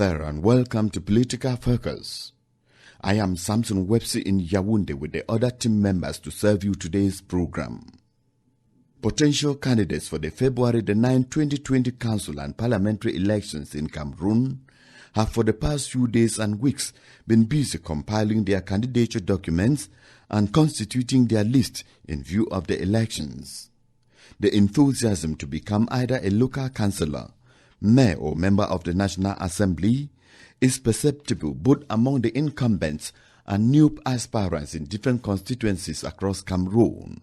there and welcome to Political Focus. I am Samson in Yaoundé with the other team members to serve you today's program. Potential candidates for the February 9, 2020 council and parliamentary elections in Cameroon have for the past few days and weeks been busy compiling their candidature documents and constituting their list in view of the elections. The enthusiasm to become either a local councillor, mayor or member of the National Assembly is perceptible both among the incumbents and new aspirants in different constituencies across Cameroon.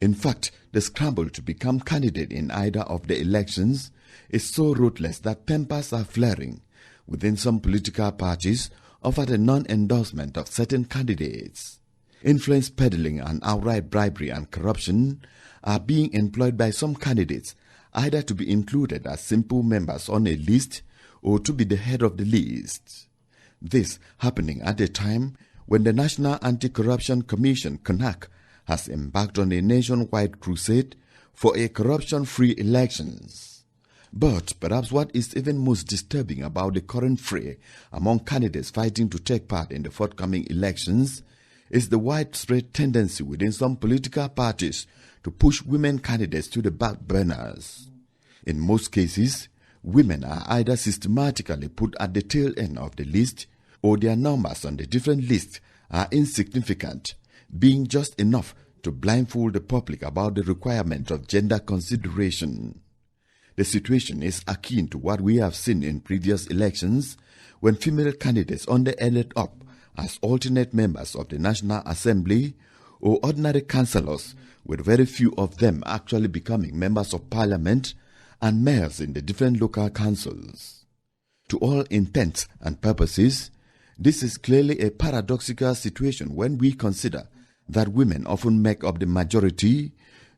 In fact, the scramble to become candidate in either of the elections is so ruthless that tempers are flaring within some political parties over the non-endorsement of certain candidates. Influence peddling and outright bribery and corruption are being employed by some candidates either to be included as simple members on a list or to be the head of the list. This happening at a time when the National Anti-Corruption Commission (CONAC) has embarked on a nationwide crusade for a corruption-free elections. But perhaps what is even most disturbing about the current fray among candidates fighting to take part in the forthcoming elections is the widespread tendency within some political parties to push women candidates to the back burners. In most cases, women are either systematically put at the tail end of the list or their numbers on the different lists are insignificant, being just enough to blindfold the public about the requirement of gender consideration. The situation is akin to what we have seen in previous elections when female candidates under-ended up as alternate members of the National Assembly or ordinary councillors, with very few of them actually becoming members of parliament and mayors in the different local councils. To all intents and purposes, this is clearly a paradoxical situation when we consider that women often make up the majority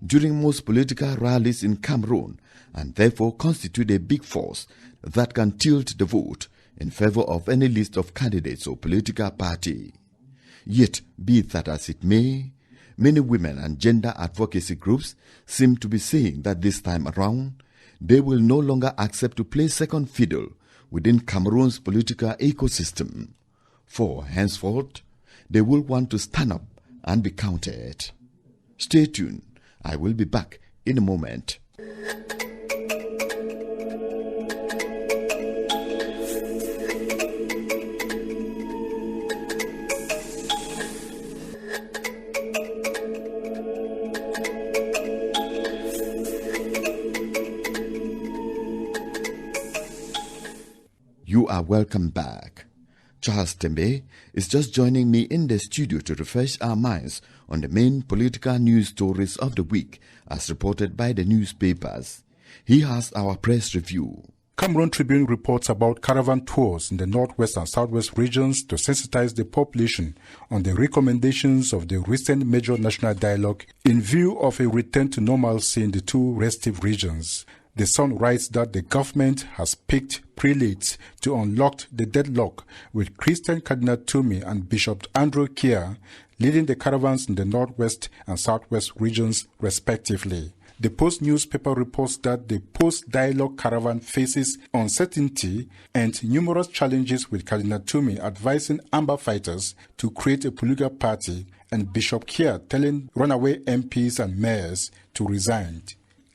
during most political rallies in Cameroon and therefore constitute a big force that can tilt the vote in favor of any list of candidates or political party. Yet, be that as it may, many women and gender advocacy groups seem to be saying that this time around, they will no longer accept to play second fiddle within Cameroon's political ecosystem, for henceforth, they will want to stand up and be counted. Stay tuned. I will be back in a moment. You are welcome back. Charles Tembe is just joining me in the studio to refresh our minds on the main political news stories of the week as reported by the newspapers. He has our press review. Cameroon Tribune reports about caravan tours in the northwest and southwest regions to sensitize the population on the recommendations of the recent major national dialogue in view of a return to normalcy in the two restive regions. The Sun writes that the government has picked prelates to unlock the deadlock, with Christian Cardinal Toumi and Bishop Andrew Kia leading the caravans in the northwest and southwest regions respectively. The Post newspaper reports that the post-dialogue caravan faces uncertainty and numerous challenges, with Cardinal Toumi advising Amba fighters to create a political party and Bishop Kia telling runaway MPs and mayors to resign.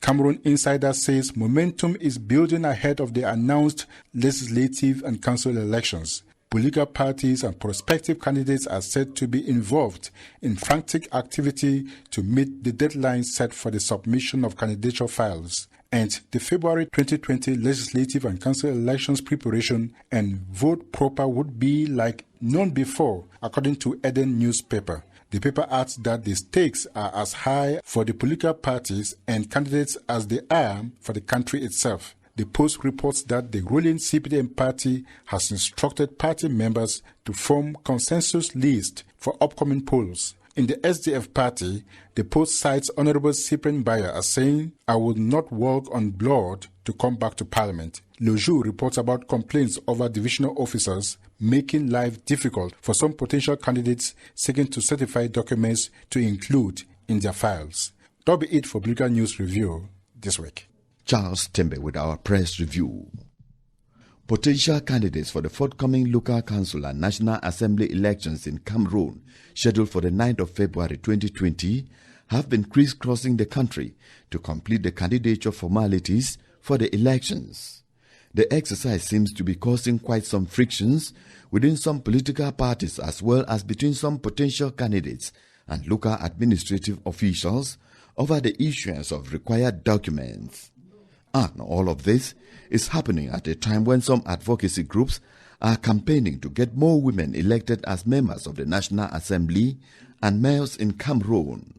Cameroon Insider says momentum is building ahead of the announced legislative and council elections. Political parties and prospective candidates are said to be involved in frantic activity to meet the deadline set for the submission of candidature files. And the February 2020 legislative and council elections preparation and vote proper would be like none before, according to Eden newspaper. The paper adds that the stakes are as high for the political parties and candidates as they are for the country itself. The Post reports that the ruling CPDM party has instructed party members to form consensus lists for upcoming polls. In the SDF party, the Post cites Honorable Cyprien Bayer as saying, "I will not walk on blood to come back to Parliament." Le Jour reports about complaints over divisional officers making life difficult for some potential candidates seeking to certify documents to include in their files. That'll be it for Political News Review this week. Charles Tembe with our press review. Potential candidates for the forthcoming local council and National Assembly elections in Cameroon, scheduled for the 9th of February 2020, have been crisscrossing the country to complete the candidature formalities for the elections. The exercise seems to be causing quite some frictions within some political parties as well as between some potential candidates and local administrative officials over the issuance of required documents. And all of this is happening at a time when some advocacy groups are campaigning to get more women elected as members of the National Assembly and mayors in Cameroon.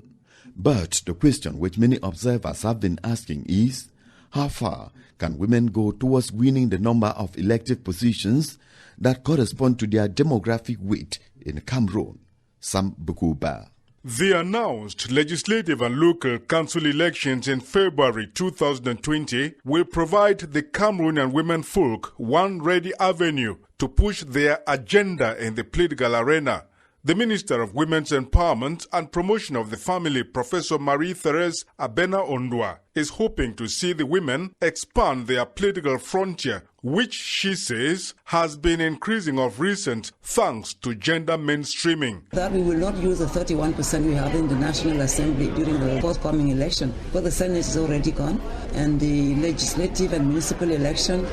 But the question which many observers have been asking is, how far can women go towards winning the number of elective positions that correspond to their demographic weight in Cameroon? Sam Bukuba. The announced legislative and local council elections in February 2020 will provide the Cameroonian women folk one ready avenue to push their agenda in the political arena. The Minister of Women's Empowerment and Promotion of the Family, Professor Marie-Therese Abena Ondwa, is hoping to see the women expand their political frontier, which she says has been increasing of recent thanks to gender mainstreaming. That we will not use the 31% we have in the National Assembly during the forthcoming election, but the Senate is already gone, and the legislative and municipal election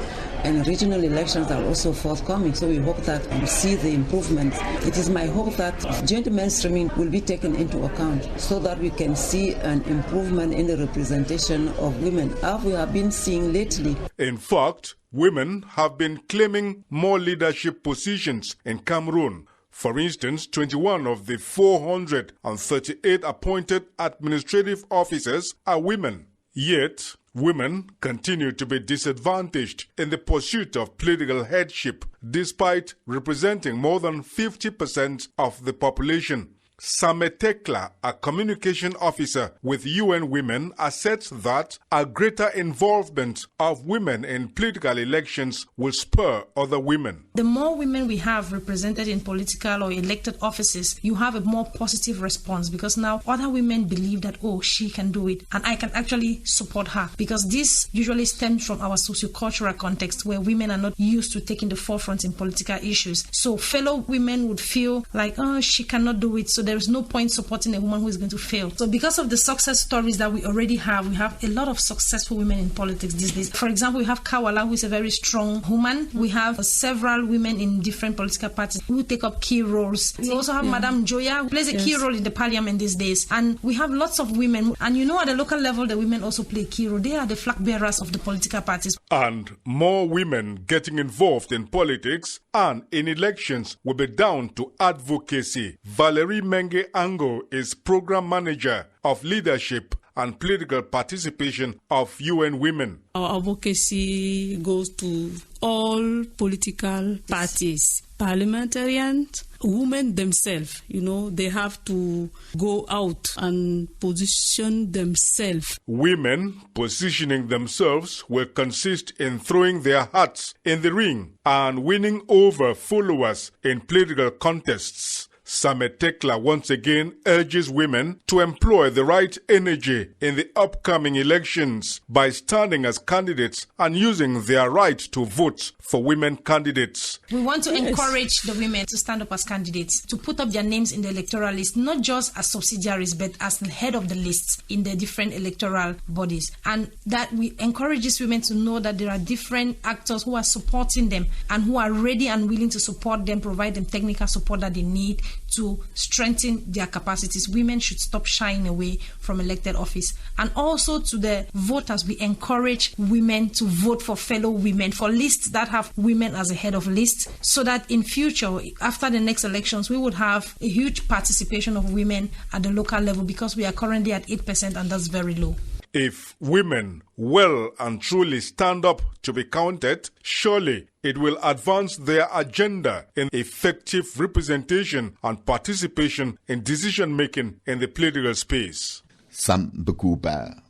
and regional elections are also forthcoming, so we hope that we see the improvement. It is my hope that gender mainstreaming will be taken into account so that we can see an improvement in the representation of women, as we have been seeing lately. In fact, women have been claiming more leadership positions in Cameroon. For instance, 21 of the 438 appointed administrative officers are women. Yet, women continue to be disadvantaged in the pursuit of political headship, despite representing more than 50% of the population. Sametekla, a communication officer with UN Women, asserts that a greater involvement of women in political elections will spur other women. The more women we have represented in political or elected offices, you have a more positive response, because now other women believe that, oh, she can do it and I can actually support her, because this usually stems from our sociocultural context where women are not used to taking the forefront in political issues. So fellow women would feel like, oh, she cannot do it, so there is no point supporting a woman who is going to fail. So because of the success stories that we already have, we have a lot of successful women in politics these days. For example, we have Kawala, who is a very strong woman. We have several women in different political parties who take up key roles. We also have Madame Joya, who plays a key role in the parliament these days. And we have lots of women. And you know, at the local level, the women also play a key role. They are the flag bearers of the political parties. And more women getting involved in politics and in elections will be down to advocacy. Valerie Menge Ango is Program Manager of Leadership and Political Participation of UN Women. Our advocacy goes to all political parties, parliamentarians, women themselves. You know, they have to go out and position themselves. Women positioning themselves will consist in throwing their hats in the ring and winning over followers in political contests. Sametekla once again urges women to employ the right energy in the upcoming elections by standing as candidates and using their right to vote for women candidates. We want to encourage the women to stand up as candidates, to put up their names in the electoral list, not just as subsidiaries, but as the head of the lists in the different electoral bodies. And that we encourage these women to know that there are different actors who are supporting them and who are ready and willing to support them, provide them technical support that they need to strengthen their capacities. Women should stop shying away from elected office. And also to the voters, we encourage women to vote for fellow women, for lists that have women as a head of lists, so that in future, after the next elections, we would have a huge participation of women at the local level, because we are currently at 8% and that's very low. If women well and truly stand up to be counted, surely it will advance their agenda in effective representation and participation in decision-making in the political space. Sam Bukuba.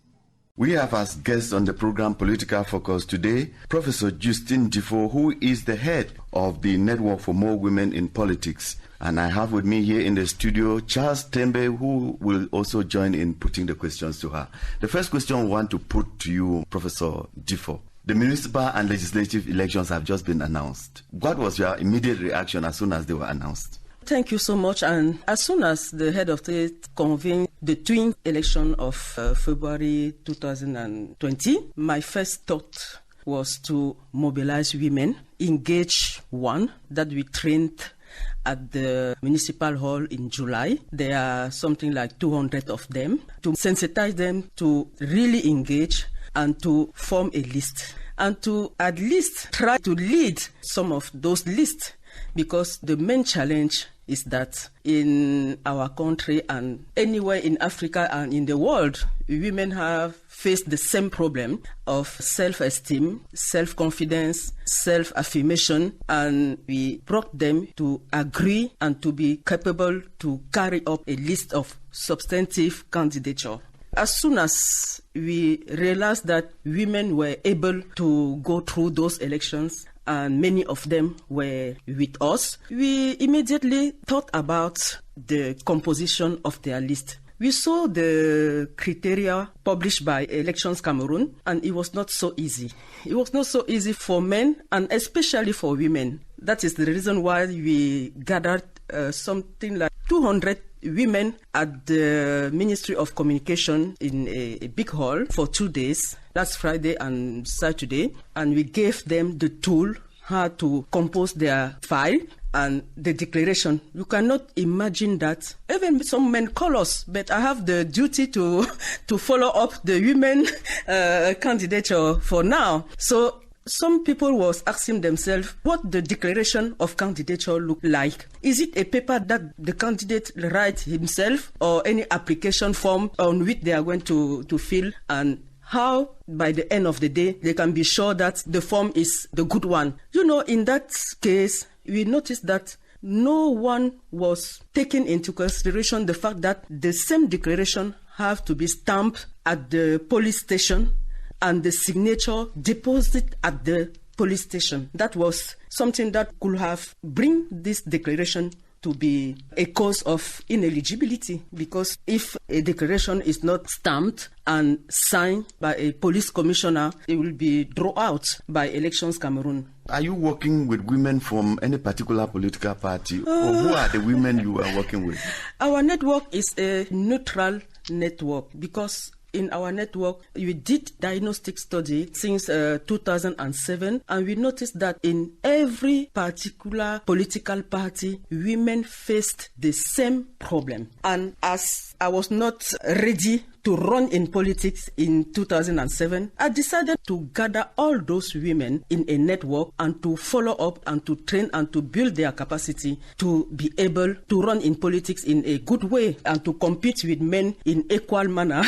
We have as guest on the program Political Focus today, Professor Justine Ndifor, who is the head of the Network for More Women in Politics. And I have with me here in the studio Charles Tembe, who will also join in putting the questions to her. The first question I want to put to you, Professor Ndifor. The municipal and legislative elections have just been announced. What was your immediate reaction as soon as they were announced? Thank you so much. And as soon as the head of state convened the twin election of February 2020, my first thought was to mobilize women, engage one that we trained at the municipal hall in July. There are something like 200 of them, to sensitize them to really engage and to form a list and to at least try to lead some of those lists, because the main challenge is that in our country and anywhere in Africa and in the world, women have faced the same problem of self-esteem, self-confidence, self-affirmation, and we brought them to agree and to be capable to carry up a list of substantive candidature. As soon as we realized that women were able to go through those elections, and many of them were with us, we immediately thought about the composition of their list. We saw the criteria published by Elections Cameroon, and it was not so easy. It was not so easy for men, and especially for women. That is the reason why we gathered something like 200 women at the Ministry of Communication in a big hall for 2 days. That's Friday and Saturday. And we gave them the tool how to compose their file and the declaration. You cannot imagine that. Even some men call us, but I have the duty to follow up the women candidature for now. So some people was asking themselves what the declaration of candidature look like. Is it a paper that the candidate writes himself, or any application form on which they are going to fill, and how by the end of the day they can be sure that the form is the good one? You know, in that case, we noticed that no one was taking into consideration the fact that the same declaration have to be stamped at the police station and the signature deposited at the police station. That was something that could have bring this declaration to be a cause of ineligibility, because if a declaration is not stamped and signed by a police commissioner, it will be drawn out by Elections Cameroon. Are you working with women from any particular political party, or who are the women you are working with? Our network is a neutral network, because in our network, we did diagnostic study since 2007, and we noticed that in every particular political party, women faced the same problem. And as I was not ready to run in politics in 2007, I decided to gather all those women in a network and to follow up and to train and to build their capacity to be able to run in politics in a good way and to compete with men in equal manner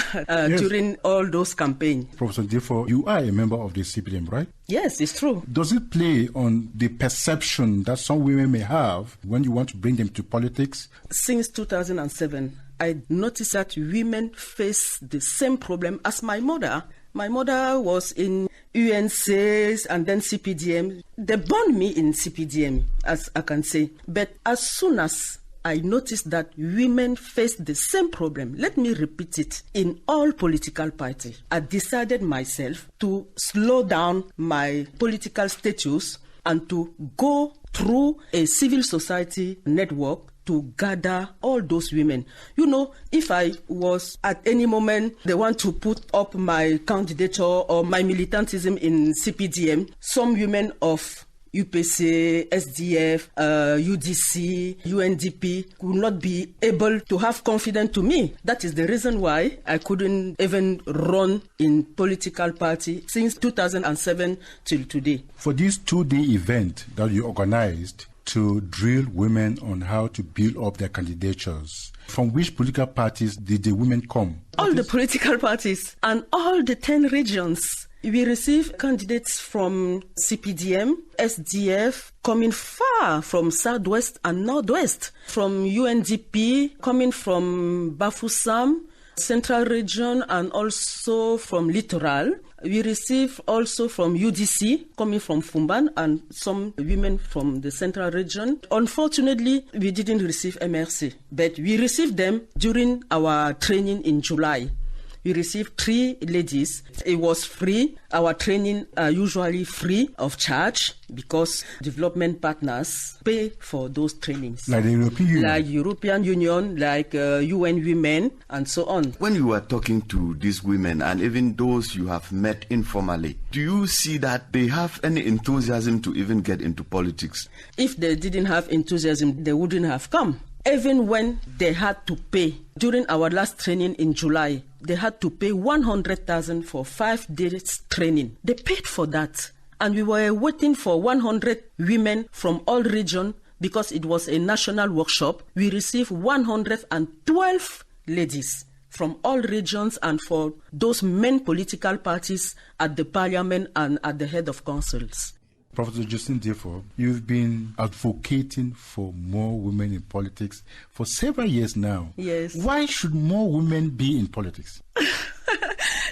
during all those campaigns. Professor Ndifor, you are a member of the CPDM, right? Yes, it's true. Does it play on the perception that some women may have when you want to bring them to politics? Since 2007, I noticed that women face the same problem as my mother. My mother was in UNCs and then CPDM. They born me in CPDM, as I can say. But as soon as I noticed that women face the same problem, let me repeat it, in all political parties, I decided myself to slow down my political status and to go through a civil society network to gather all those women. You know, if I was at any moment they want to put up my candidature or my militantism in CPDM, some women of UPC, SDF, UDC, UNDP could not be able to have confidence to me. That is the reason why I couldn't even run in political party since 2007 till today. For this 2-day event that you organized to drill women on how to build up their candidatures, from which political parties did the women come? All the political parties and all the 10 regions. We receive candidates from CPDM, SDF, coming far from Southwest and Northwest, from UNDP, coming from Bafoussam, Central Region, and also from Littoral. We receive also from UDC, coming from Fumban, and some women from the Central Region. Unfortunately, we didn't receive MRC, but we received them during our training in July. we received 3 ladies. It was free. Our training are usually free of charge because development partners pay for those trainings. Like the European Union? Like European Union, like UN Women, and so on. When you are talking to these women and even those you have met informally, do you see that they have any enthusiasm to even get into politics? If they didn't have enthusiasm, they wouldn't have come. Even when they had to pay, during our last training in July, they had to pay 100,000 for 5 days training. They paid for that. And we were waiting for 100 women from all regions because it was a national workshop. We received 112 ladies from all regions and for those main political parties at the parliament and at the head of councils. Prof Justine Ndifor, you've been advocating for more women in politics for several years now. Yes. Why should more women be in politics?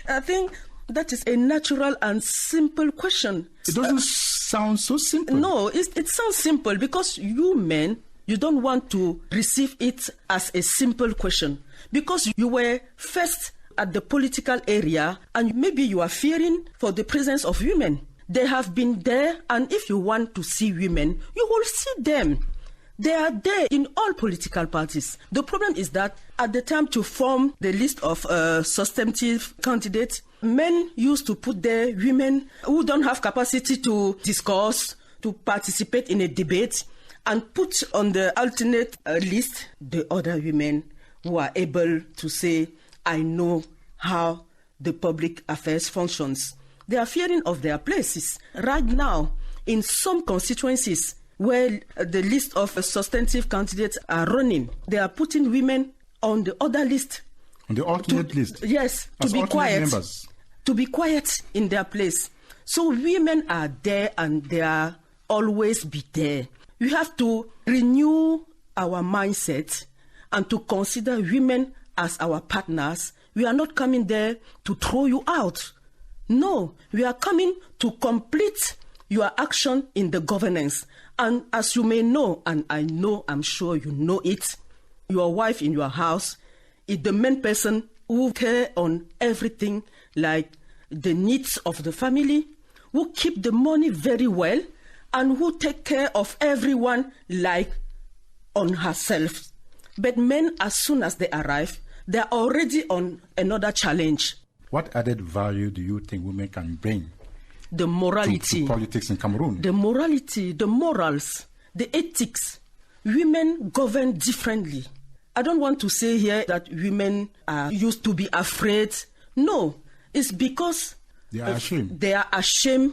I think that is a natural and simple question. It doesn't sound so simple. No, it sounds simple because you men, you don't want to receive it as a simple question because you were first at the political area and maybe you are fearing for the presence of women. They have been there, and if you want to see women, you will see them. They are there in all political parties. The problem is that at the time to form the list of substantive candidates, men used to put there women who don't have capacity to discuss, to participate in a debate, and put on the alternate list the other women who are able to say, I know how the public affairs functions. They are fearing of their places. Right now, in some constituencies where the list of substantive candidates are running, they are putting women on the other list. On the alternate list? Yes, as to be quiet. Members. To be quiet in their place. So women are there and they are always be there. We have to renew our mindset and to consider women as our partners. We are not coming there to throw you out. No, we are coming to complete your action in the governance. And as you may know, and I'm sure you know it, your wife in your house is the main person who cares on everything like the needs of the family, who keep the money very well, and who take care of everyone like on herself. But men, as soon as they arrive, they are already on another challenge. What added value do you think women can bring the morality to politics in Cameroon? The morality, the morals, the ethics. Women govern differently. I don't want to say here that women are used to be afraid. No, it's because they are ashamed. They are ashamed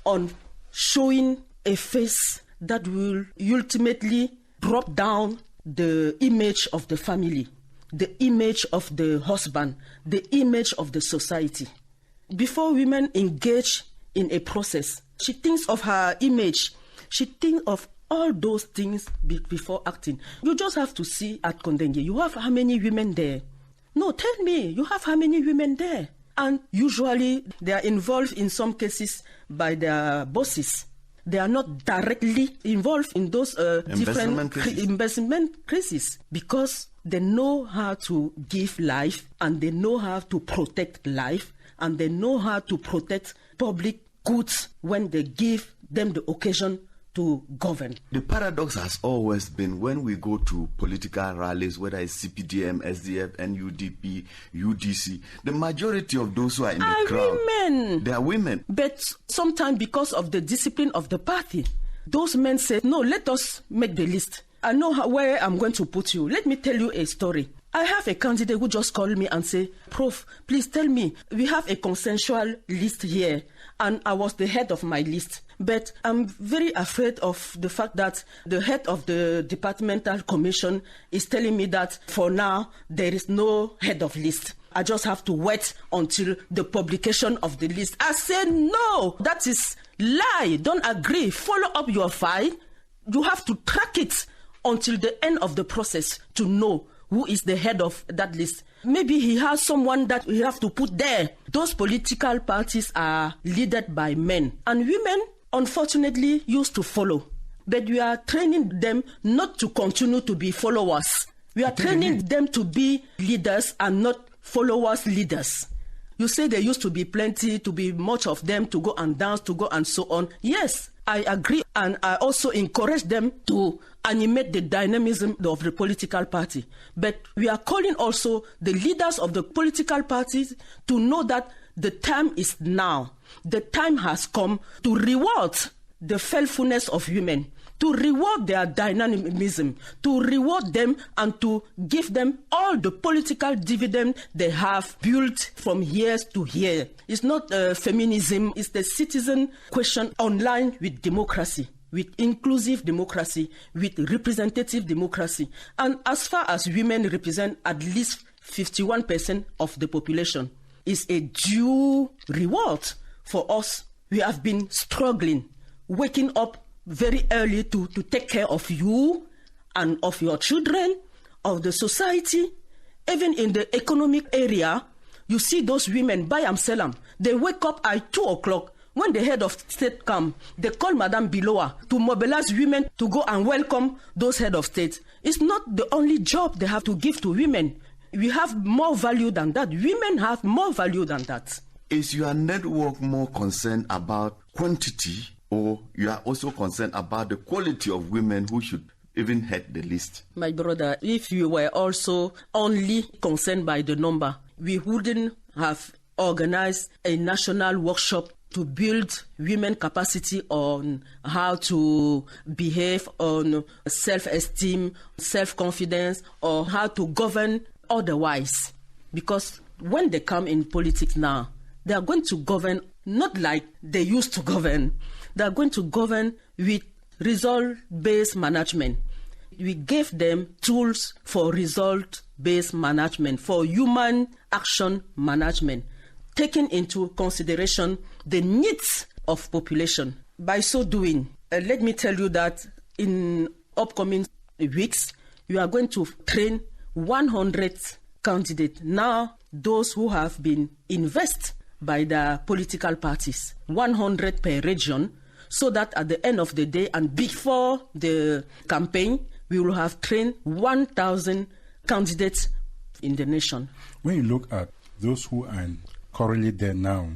on showing a face that will ultimately drop down the image of the family, the image of the husband, the image of the society. Before women engage in a process, she thinks of her image. She thinks of all those things before acting. You just have to see at Kondenge, you have how many women there? No, tell me, you have how many women there? And usually they are involved in some cases by their bosses. They are not directly involved in those different investment cases because they know how to give life and they know how to protect life and they know how to protect public goods when they give them the occasion to govern. The paradox has always been when we go to political rallies, whether it's CPDM, SDF, NUDP, UDC, the majority of those who are in the crowd, women. They are women. But sometimes because of the discipline of the party, those men say, no, let us make the list. I know where I'm going to put you. Let me tell you a story. I have a candidate who just called me and said, Prof, please tell me, we have a consensual list here, and I was the head of my list. But I'm very afraid of the fact that the head of the departmental commission is telling me that for now, there is no head of list. I just have to wait until the publication of the list. I said, no, that is lie. Don't agree. Follow up your file. You have to track it until the end of the process to know who is the head of that list. Maybe he has someone that we have to put there. Those political parties are led by men. And women, unfortunately, used to follow. But we are training them not to continue to be followers. We are training them to be leaders and not followers, leaders. You say there used to be plenty, to be much of them, to go and dance, to go and so on. Yes, I agree, and I also encourage them to animate the dynamism of the political party. But we are calling also the leaders of the political parties to know that the time is now. The time has come to reward the faithfulness of women, to reward their dynamism, to reward them and to give them all the political dividend they have built from years to year. It's not feminism, it's the citizen question online with democracy, with inclusive democracy, with representative democracy. And as far as women represent at least 51% of the population, it's a due reward for us. We have been struggling, waking up very early to take care of you and of your children, of the society. Even in the economic area, you see those women, by themselves, they wake up at 2 o'clock. When the head of state come, they call Madame Biloa to mobilize women to go and welcome those head of state. It's not the only job they have to give to women. We have more value than that. Women have more value than that. Is your network more concerned about quantity, or you are also concerned about the quality of women who should even head the list? My brother, if you were also only concerned by the number, we wouldn't have organized a national workshop to build women capacity on how to behave, on self-esteem, self-confidence, or how to govern otherwise. Because when they come in politics now, they are going to govern not like they used to govern. They are going to govern with result-based management. We gave them tools for result-based management, for human action management, taking into consideration the needs of population. By so doing, let me tell you that in upcoming weeks, we are going to train 100 candidates. Now, those who have been invested by the political parties, 100 per region, so that at the end of the day and before the campaign, we will have trained 1,000 candidates in the nation. When you look at those who are currently there now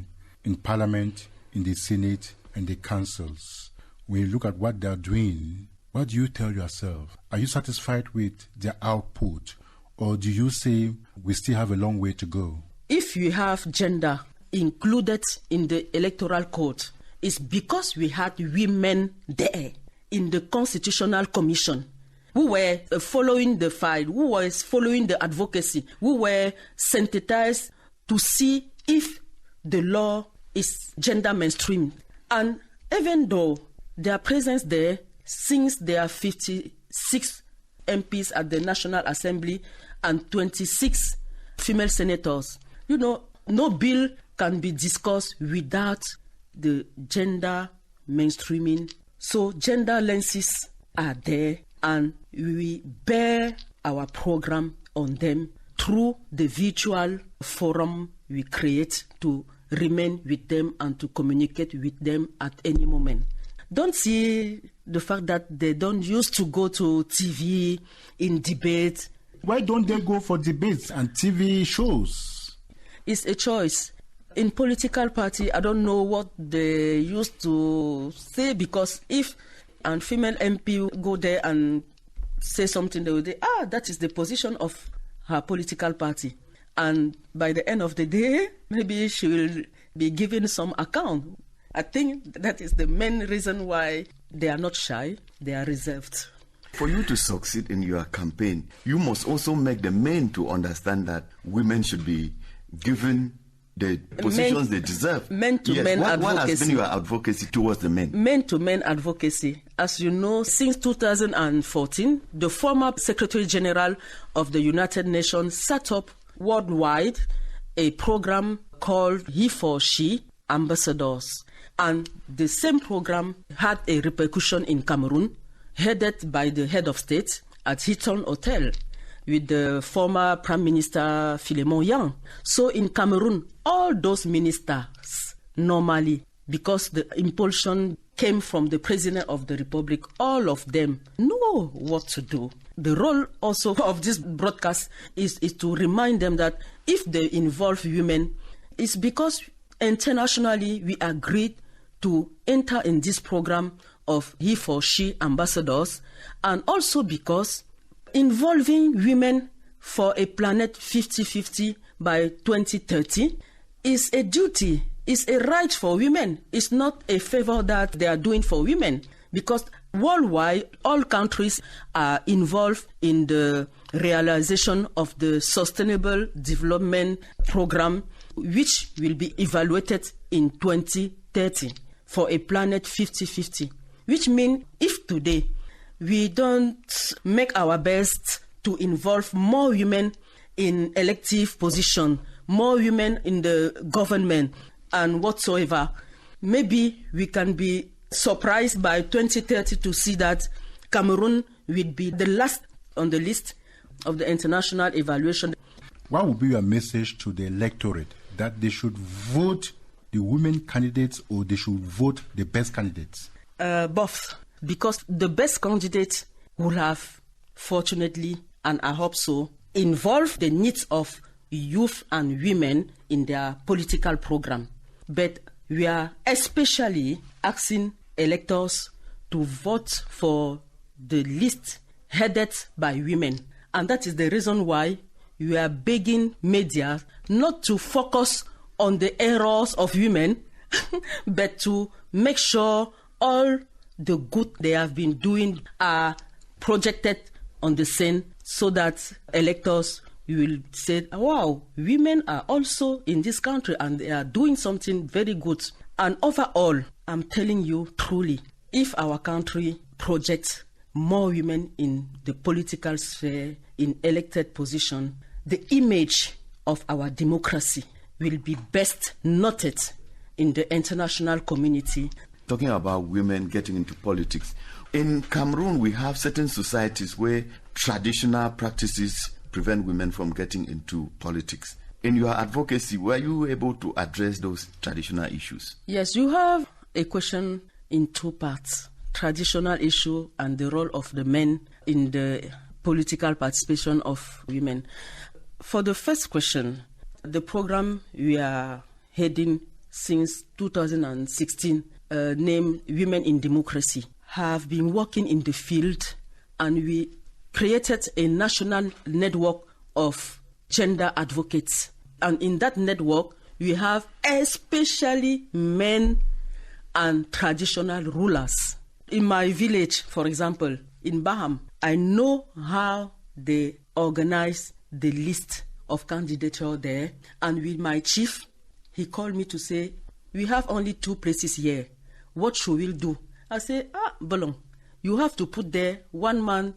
in Parliament, in the Senate, and the councils, when you look at what they are doing, what do you tell yourself? Are you satisfied with their output, or do you say we still have a long way to go? If you have gender included in the electoral code, it's because we had women there in the Constitutional Commission who were following the fight, who was following the advocacy, who were sensitized to see if the law is gender mainstream. And even though their presence there, since there are 56 MPs at the National Assembly and 26 female senators, no bill can be discussed without the gender mainstreaming. So gender lenses are there, and we bear our program on them through the virtual forum we create to remain with them and to communicate with them at any moment. Don't see the fact that they don't used to go to TV in debate. Why don't they go for debates and TV shows? It's a choice. In political party, I don't know what they used to say, because if a female MP go there and say something, they will say, that is the position of her political party. And by the end of the day, maybe she will be given some account. I think that is the main reason why they are not shy, they are reserved. For you to succeed in your campaign, you must also make the men to understand that women should be given the positions they deserve. Men-to-men advocacy. What has been your advocacy towards the men? Men-to-men advocacy. As you know, since 2014, the former Secretary General of the United Nations set up worldwide a program called He for She Ambassadors. And the same program had a repercussion in Cameroon, headed by the head of state at Hilton Hotel with the former Prime Minister Philemon Yang. So in Cameroon, all those ministers normally, because the impulsion came from the President of the Republic, all of them know what to do. the role also of this broadcast is to remind them that if they involve women, it's because internationally we agreed to enter in this program of he for she ambassadors, and also because involving women for a planet 50-50 by 2030 is a duty, is a right for women. It's not a favor that they are doing for women, because worldwide, all countries are involved in the realization of the Sustainable Development Program, which will be evaluated in 2030 for a planet 50-50, which means if today we don't make our best to involve more women in elective position, more women in the government and whatsoever, maybe we can be surprised by 2030 to see that Cameroon will be the last on the list of the international evaluation. What would be your message to the electorate, that they should vote the women candidates or they should vote the best candidates? Both, because the best candidate will have, fortunately, and I hope so, involve the needs of youth and women in their political program. But we are especially asking electors to vote for the list headed by women. And that is the reason why we are begging media not to focus on the errors of women, but to make sure all the good they have been doing are projected on the scene, so that electors will say, wow, women are also in this country and they are doing something very good. And overall, I'm telling you truly, if our country projects more women in the political sphere, in elected position, the image of our democracy will be best noted in the international community. Talking about women getting into politics, in Cameroon we have certain societies where traditional practices prevent women from getting into politics. In your advocacy, were you able to address those traditional issues? Yes, you have a question in two parts: traditional issue and the role of the men in the political participation of women. For the first question, the program we are heading since 2016, named Women in Democracy, have been working in the field, and we created a national network of gender advocates. And in that network, we have especially men and traditional rulers. In my village, for example, in Baham, I know how they organize the list of candidature there. And with my chief, he called me to say, we have only 2 places here. What should we do? I say, Bolong, you have to put there 1 man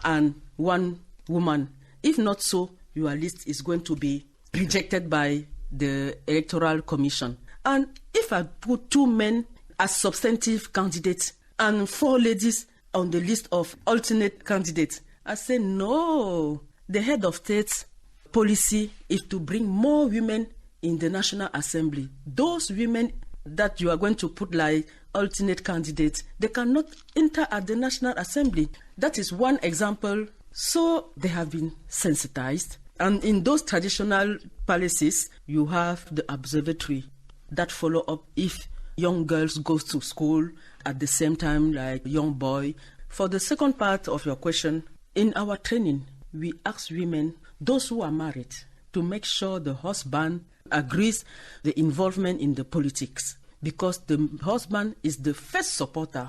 and 1 woman. If not so, your list is going to be rejected by the Electoral Commission. And if I put 2 men as substantive candidates and 4 ladies on the list of alternate candidates, I say, no. The head of state's policy is to bring more women in the National Assembly. Those women that you are going to put like alternate candidates, they cannot enter at the National Assembly. That is one example. So they have been sensitized. And in those traditional palaces, you have the observatory that follow up if young girls go to school at the same time like young boy. For the second part of your question, in our training, we ask women, those who are married, to make sure the husband agrees the involvement in the politics, because the husband is the first supporter.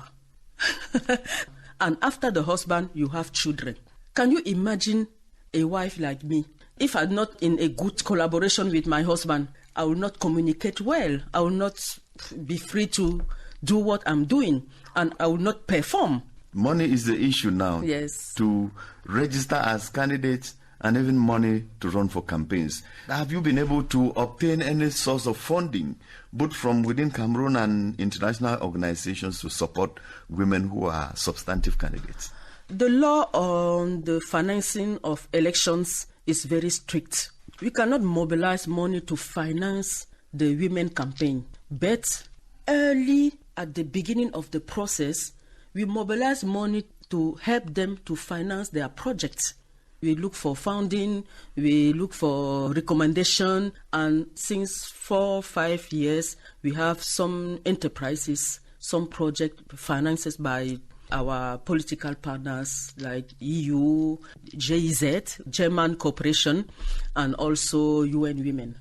And after the husband, you have children. Can you imagine a wife like me? If I'm not in a good collaboration with my husband, I will not communicate well. I will not be free to do what I'm doing, and I will not perform. Money is the issue now. Yes. To register as candidates and even money to run for campaigns. Have you been able to obtain any source of funding, both from within Cameroon and international organizations, to support women who are substantive candidates? The law on the financing of elections is very strict. We cannot mobilize money to finance the women campaign. But early at the beginning of the process, we mobilize money to help them to finance their projects. We look for funding, we look for recommendation, and since 4-5 years, we have some enterprises, some project finances by our political partners like EU, GIZ, German Cooperation, and also UN Women.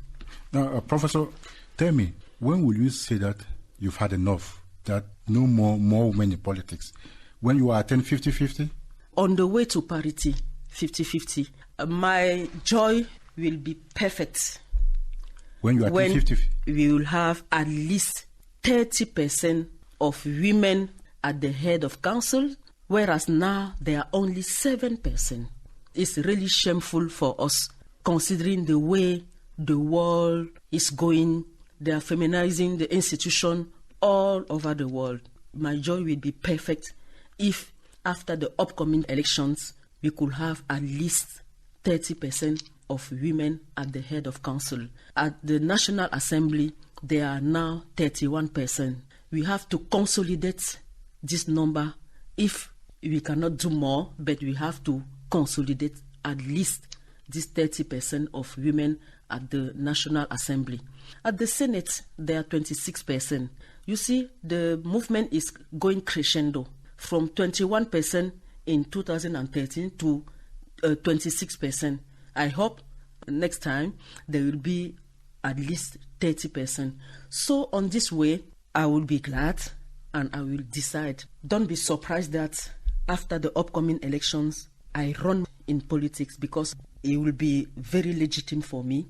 Now, Professor, tell me, when will you say that you've had enough, that no more women in politics? When you are 50-50? On the way to parity, 50-50. My joy will be perfect. When you are 50-50? We will have at least 30% of women at the head of council, whereas now there are only 7%. It's really shameful for us, considering the way the world is going. They are feminizing the institution all over the world. My joy will be perfect if after the upcoming elections, we could have at least 30% of women at the head of council. At the National Assembly, there are now 31%. We have to consolidate this number. If we cannot do more, but we have to consolidate at least this 30% of women at the National Assembly. At the Senate, there are 26%. You see, the movement is going crescendo from 21% in 2013 to 26%. I hope next time there will be at least 30%. So on this way, I will be glad and I will decide. Don't be surprised that after the upcoming elections, I run in politics because it will be very legitimate for me.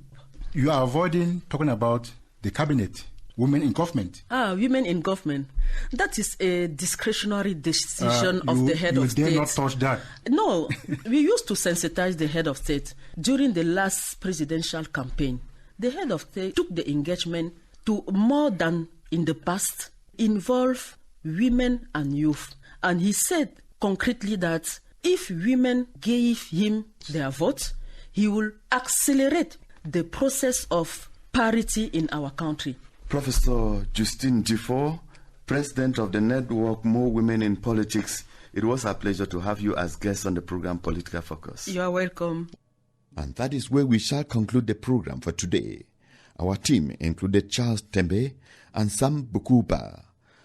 You are avoiding talking about the cabinet, women in government. Women in government. That is a discretionary decision of the head of state. You dare not touch that. No, we used to sensitize the head of state. During the last presidential campaign, the head of state took the engagement to, more than in the past, involve women and youth. And he said concretely that if women gave him their vote, he will accelerate the process of parity in our country. Professor Justine Ndifor, President of the network More Women in Politics, it was a pleasure to have you as guest on the program Political Focus. You are welcome. And that is where we shall conclude the program for today. Our team included Charles Tembe and Sam Bukuba.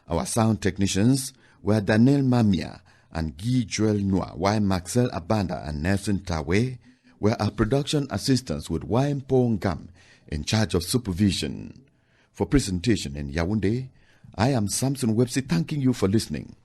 Our sound technicians were Daniel Mamia and Guy Joel Noah, while Maxel Abanda and Nelson Tawe were our production assistants with Waimpo Ngam in charge of supervision. For presentation in Yaoundé, I am Samson Webster thanking you for listening.